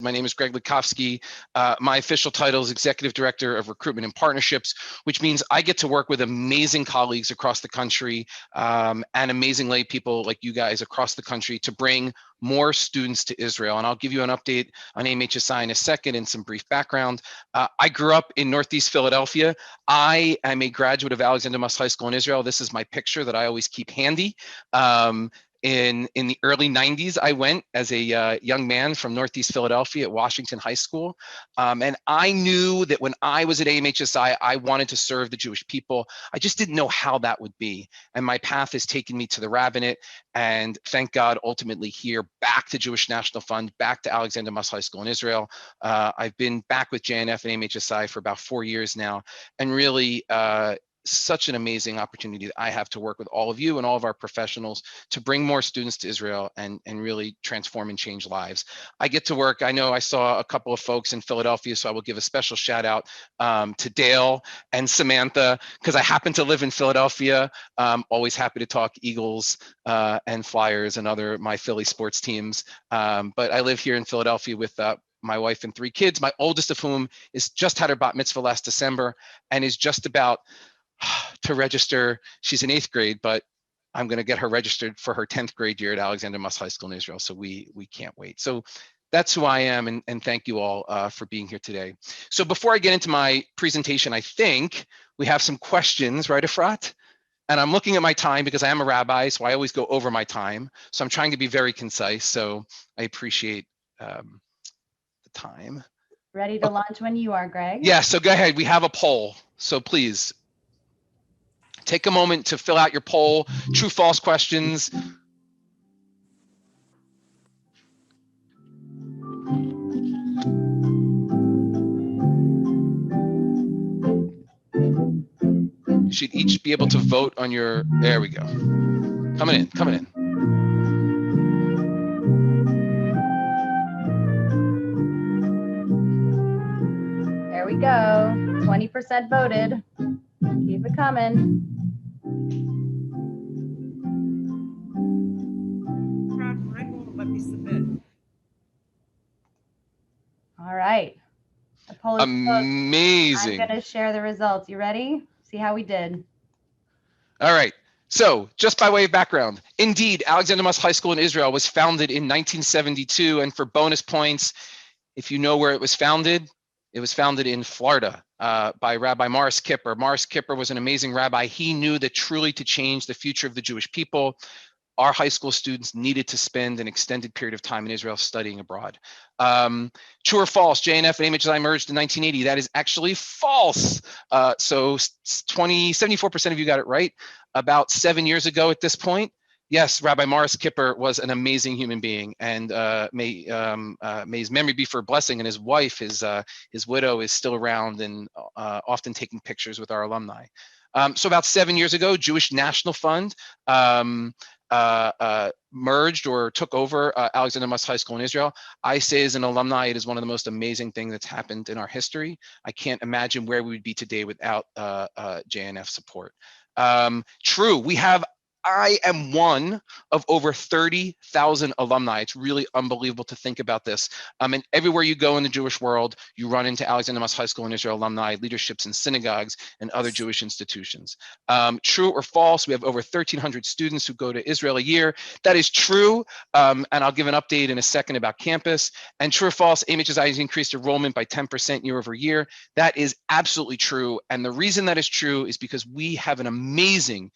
My name is Greg Lukowski. My official title is Executive Director of Recruitment and Partnerships, which means I get to work with amazing colleagues across the country and amazing lay people like you guys across the country to bring more students to Israel. And I'll give you an update on AMHSI in a second and some brief background. I grew up in Northeast Philadelphia. I am a graduate of Alexander Muss High School in Israel. This is my picture that I always keep handy. In the early 90s, I went as a young man from Northeast Philadelphia at Washington High School. And I knew that when I was at AMHSI, I wanted to serve the Jewish people. I just didn't know how that would be. And my path has taken me to the rabbinate. And thank God, ultimately here, back to Jewish National Fund, back to Alexander Muss High School in Israel. I've been back with JNF and AMHSI for about 4 years now. And really, such an amazing opportunity that I have to work with all of you and all of our professionals to bring more students to Israel and really transform and change lives. I get to work. I know I saw a couple of folks in Philadelphia, so I will give a special shout out to Dale and Samantha, because I happen to live in Philadelphia. Always happy to talk Eagles and Flyers and my Philly sports teams. But I live here in Philadelphia with my wife and 3 kids, my oldest of whom is just had her bat mitzvah last December and is just about to register. She's in 8th grade, but I'm going to get her registered for her 10th grade year at Alexander Muss High School in Israel. So we can't wait. So that's who I am, and thank you all for being here today. So before I get into my presentation, I think we have some questions, right, Efrat? And I'm looking at my time because I am a rabbi, so I always go over my time. So I'm trying to be very concise. So I appreciate the time. Ready to launch when you are, Greg? Yeah, so go ahead. We have a poll. So please take a moment to fill out your poll, true, false questions. You should each be able to vote on your, there we go. Coming in. There we go. 20% voted. Keep it coming. Mine won't let me submit. All right. The poll is amazing. closed. I'm going to share the results. You ready? See how we did. All right. So just by way of background, indeed, Alexander Muss High School in Israel was founded in 1972. And for bonus points, if you know where it was founded in Florida by Rabbi Morris Kipper. Morris Kipper was an amazing rabbi. He knew that truly to change the future of the Jewish people, our high school students needed to spend an extended period of time in Israel studying abroad. True or false, JNF and AMHSI merged in 1980. That is actually false. So 74% of you got it right. About 7 years ago at this point, yes, Rabbi Morris Kipper was an amazing human being, and may his memory be for a blessing. And his wife, his widow, is still around and often taking pictures with our alumni. So about 7 years ago, Jewish National Fund merged or took over Alexander Muss High School in Israel. I say as an alumni, it is one of the most amazing things that's happened in our history. I can't imagine where we would be today without JNF support. True, I am one of over 30,000 alumni. It's really unbelievable to think about this. And everywhere you go in the Jewish world, you run into Alexander Muss High School in Israel alumni, leaderships in synagogues and other Jewish institutions. True or false, we have over 1,300 students who go to Israel a year. That is true. And I'll give an update in a second about campus. And true or false, AMHSI has increased enrollment by 10% year over year. That is absolutely true. And the reason that is true is because we have an amazing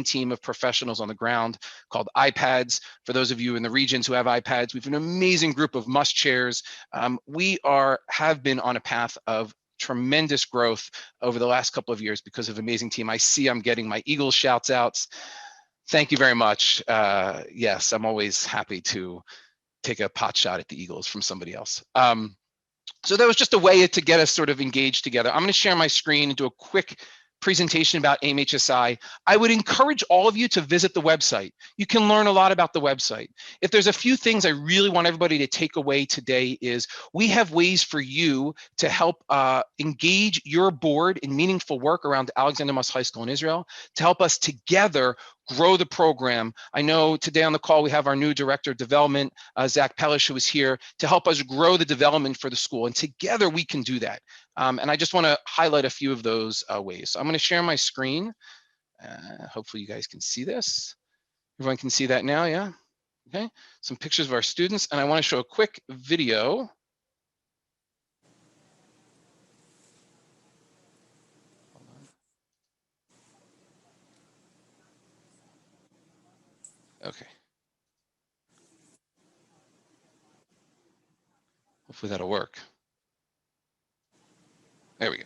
team of professionals on the ground called iPads. For those of you in the regions who have iPads, we have an amazing group of Muss chairs. We have been on a path of tremendous growth over the last couple of years because of amazing team. I see I'm getting my Eagles shouts outs. Thank you very much. Yes, I'm always happy to take a pot shot at the Eagles from somebody else. So that was just a way to get us sort of engaged together. I'm going to share my screen and do a quick presentation about AMHSI. I would encourage all of you to visit the website. You can learn a lot about the website. If there's a few things I really want everybody to take away today is we have ways for you to help engage your board in meaningful work around Alexander Muss High School in Israel, to help us together grow the program. I know today on the call, we have our new Director of Development, Zach Pellish, who is here to help us grow the development for the school. And together we can do that. And I just want to highlight a few of those ways. So I'm going to share my screen. Hopefully you guys can see this. Everyone can see that now, yeah? Okay, some pictures of our students. And I want to show a quick video. Okay. Hopefully that'll work. There we go.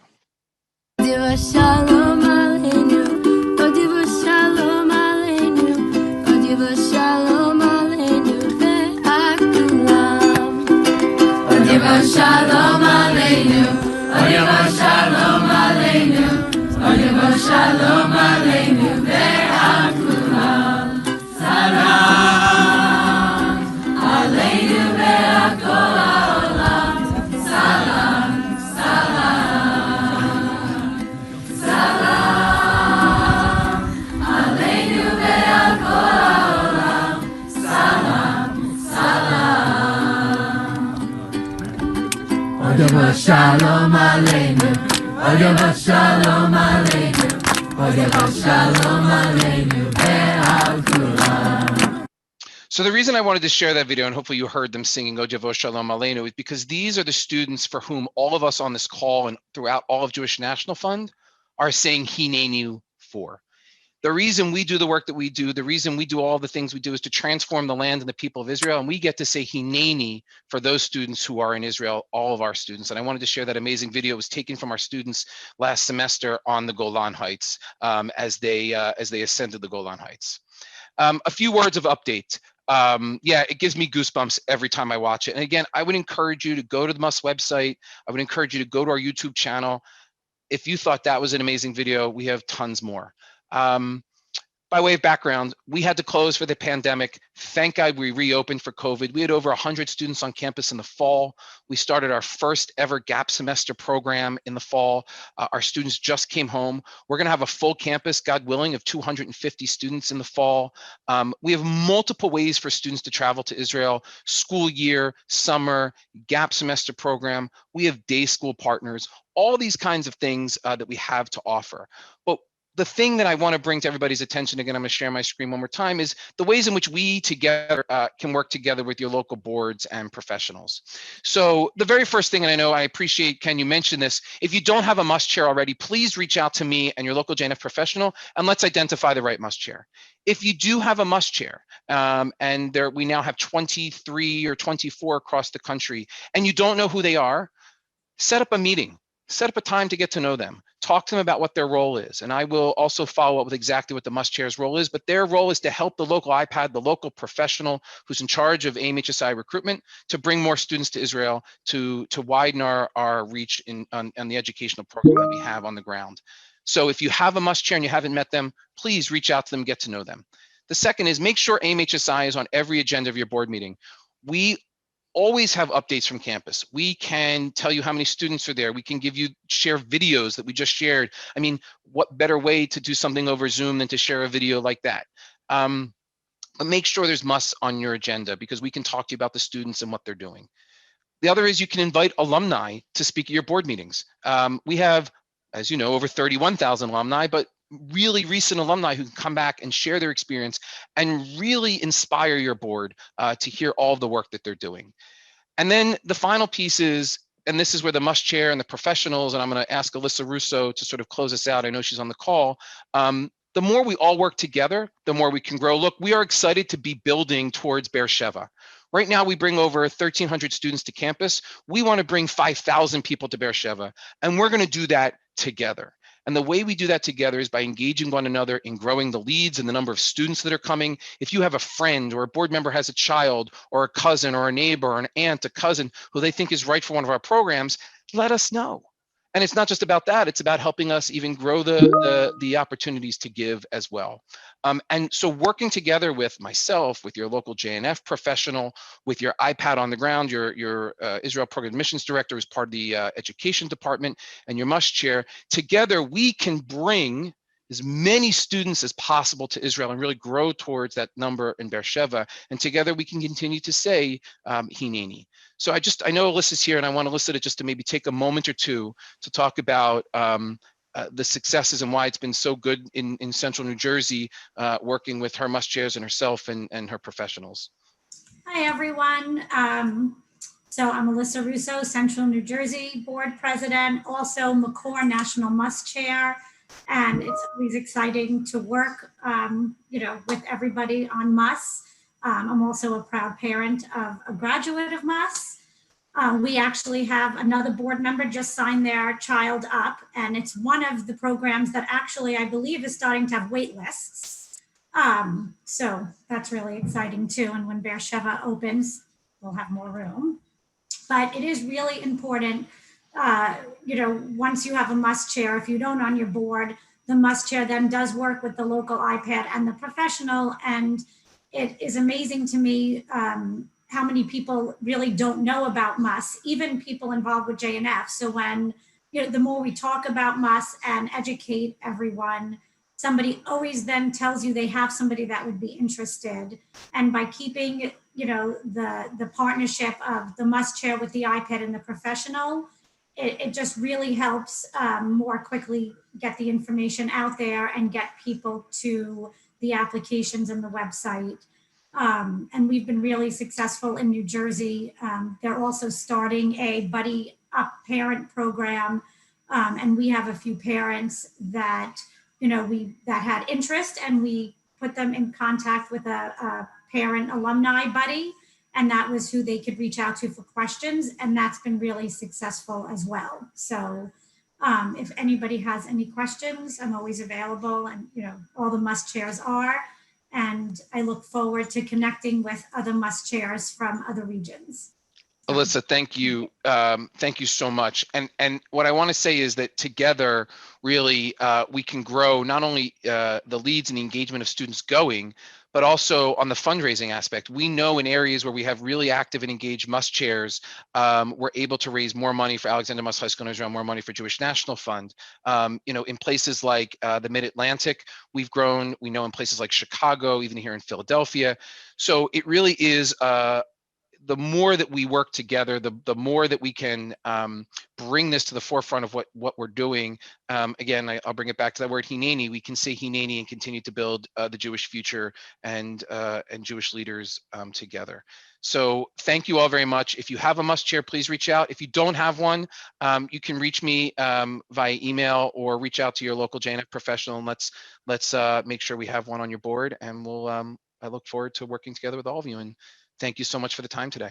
Shalom Aleinu, Odiva Shalom Aleinu, Odiva Shalom Aleinu, ve'akulam. Odiva Shalom Aleinu, Odiva Shalom Aleinu, Odiva Shalom Aleinu, ve'akulam. Salam Aleinu ve'akol ha'olam. Salam, salam. Salam Aleinu ve'al kol ha'olam. Salam, salam. Odiva Shalom Aleinu, Odiva Shalom Aleinu, Odiva Shalom Aleinu ve'al kulam. So the reason I wanted to share that video, and hopefully you heard them singing Ojavo Shalom Aleinu, is because these are the students for whom all of us on this call and throughout all of Jewish National Fund are saying Hinenu for. The reason we do the work that we do, the reason we do all the things we do is to transform the land and the people of Israel. And we get to say Hineni for those students who are in Israel, all of our students. And I wanted to share that amazing video. It was taken from our students last semester on the Golan Heights as they ascended the Golan Heights. A few words of update. Yeah, it gives me goosebumps every time I watch it. And again, I would encourage you to go to the Muss website. I would encourage you to go to our YouTube channel. If you thought that was an amazing video, we have tons more. By way of background, we had to close for the pandemic. Thank God we reopened for COVID. We had over 100 students on campus in the fall. We started our first ever gap semester program in the fall. Our students just came home. We're gonna have a full campus, God willing, of 250 students in the fall. We have multiple ways for students to travel to Israel: school year, summer, gap semester program. We have day school partners, all these kinds of things that we have to offer. But the thing that I want to bring to everybody's attention, again, I'm going to share my screen one more time, is the ways in which we together can work together with your local boards and professionals. So the very first thing, and I know I appreciate, Ken, you mentioned this, if you don't have a Muss chair already, please reach out to me and your local JNF professional, and let's identify the right Muss chair. If you do have a Muss chair, and we now have 23 or 24 across the country, and you don't know who they are, set up a meeting. Set up a time to get to know them. Talk to them about what their role is. And I will also follow up with exactly what the Muss chair's role is, but their role is to help the local iPad, the local professional who's in charge of AMHSI recruitment, to bring more students to Israel, to widen our reach on the educational program that we have on the ground. So if you have a Muss chair and you haven't met them, please reach out to them, get to know them. The second is make sure AMHSI is on every agenda of your board meeting. We always have updates from campus. We can tell you how many students are there. We can share videos that we just shared. I mean, what better way to do something over Zoom than to share a video like that? But make sure there's Muss on your agenda, because we can talk to you about the students and what they're doing. The other is you can invite alumni to speak at your board meetings. We have, as you know, over 31,000 alumni, but really recent alumni who can come back and share their experience and really inspire your board to hear all of the work that they're doing. And then the final piece is, and this is where the Muss chair and the professionals, and I'm going to ask Alyssa Russo to sort of close us out. I know she's on the call. The more we all work together, the more we can grow. Look, we are excited to be building towards Beersheba. Right now, we bring over 1,300 students to campus. We want to bring 5,000 people to Beersheba, and we're going to do that together. And the way we do that together is by engaging one another in growing the leads and the number of students that are coming. If you have a friend or a board member has a child or a cousin or a neighbor or an aunt, a cousin who they think is right for one of our programs, let us know. And it's not just about that, it's about helping us even grow the opportunities to give as well. And so working together with myself, with your local JNF professional, with your iPad on the ground, your Israel Program Admissions Director who's part of the Education Department, and your Muss chair, together we can bring as many students as possible to Israel and really grow towards that number in Beersheba. And together we can continue to say Hineni. So I know Alyssa's here, and I want Alyssa to just to maybe take a moment or two to talk about the successes and why it's been so good in Central New Jersey, working with her Muss chairs and herself and her professionals. Hi, everyone. So I'm Alyssa Russo, Central New Jersey Board President, also McCore National Muss Chair. And it's always exciting to work, with everybody on Muss. I'm also a proud parent of a graduate of Muss. We actually have another board member just signed their child up, and it's one of the programs that actually I believe is starting to have wait lists. So that's really exciting too. And when Beersheba opens, we'll have more room. But it is really important, once you have a Muss chair, if you don't on your board, the Muss chair then does work with the local iPad and the professional. And it is amazing to me how many people really don't know about Muss, even people involved with JNF. So when, the more we talk about Muss and educate everyone, somebody always then tells you they have somebody that would be interested. And by keeping, the partnership of the Muss chair with the iPad and the professional, it just really helps more quickly get the information out there and get people to the applications and the website. And we've been really successful in New Jersey. They're also starting a buddy up parent program. And we have a few parents that, that had interest, and we put them in contact with a parent alumni buddy. And that was who they could reach out to for questions. And that's been really successful as well. So if anybody has any questions, I'm always available, and, all the Muss chairs are. And I look forward to connecting with other Muss chairs from other regions. Alyssa, thank you. Thank you so much. And what I want to say is that together, really, we can grow not only the leads and the engagement of students going, but also on the fundraising aspect. We know in areas where we have really active and engaged Muss chairs, we're able to raise more money for Alexander Muss High School in Israel, more money for Jewish National Fund. In places like the Mid-Atlantic, we've grown. We know in places like Chicago, even here in Philadelphia. So it really is the more that we work together, the more that we can bring this to the forefront of what we're doing. Again, I'll bring it back to that word Hineni. We can say Hineni and continue to build the Jewish future and Jewish leaders together. So thank you all very much. If you have a Muss chair, please reach out. If you don't have one, you can reach me via email or reach out to your local JNF professional, and let's make sure we have one on your board. And we'll I look forward to working together with all of you. And thank you so much for the time today.